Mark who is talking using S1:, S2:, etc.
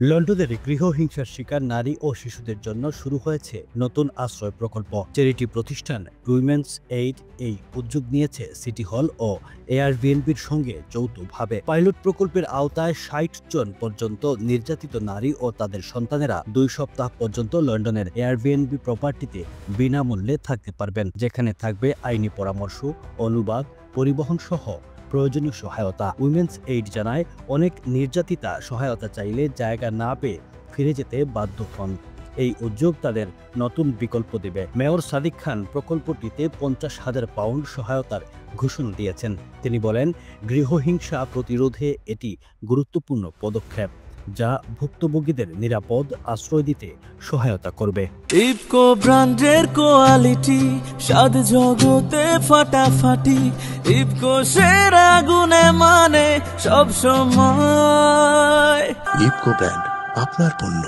S1: লন্ডনের গৃহহিংসার শিকার নারী ও শিশুদের জন্য শুরু হয়েছে নতুন আশ্রয় প্রকল্প। চ্যারিটি প্রতিষ্ঠান উইমেন্স এইড এই উদ্যোগ নিয়েছে সিটি হল ও এয়ারবিএনবির সঙ্গে যৌথভাবে। পাইলট প্রকল্পের আওতায় ৬০ জন পর্যন্ত নির্যাতিত নারী ও তাদের সন্তানেরা ২ সপ্তাহ পর্যন্ত লন্ডনের এয়ারবিএনবি প্রপার্টিতে বিনামূল্যে থাকতে পারবেন, যেখানে থাকবে আইনি পরামর্শ, অনুবাদ, পরিবহন সহ প্রয়োজনীয় সহায়তা। উইমেন্স এইড জানায়, অনেক নির্যাতিতা সহায়তা চাইলে জায়গা না পেয়ে ফিরে যেতে বাধ্য হন। এই উদ্যোগ তাদের নতুন বিকল্প দেবে। মেয়র সাদিক খান প্রকল্পটিতে ৫০,০০০ পাউন্ড সহায়তার ঘোষণা দিয়েছেন। তিনি বলেন, গৃহহিংসা প্রতিরোধে এটি গুরুত্বপূর্ণ পদক্ষেপ, যা ভুক্তভোগীদের নিরাপদ আশ্রয় দিতে সহায়তা করবে।
S2: ইফকো ব্র্যান্ডের কোয়ালিটি, স্বাদ জগতে ফাটাফাটি। ইফকো সেরা গুণে মানে সব সময়।
S3: ইফকো ব্র্যান্ড, আপনার পণ্য।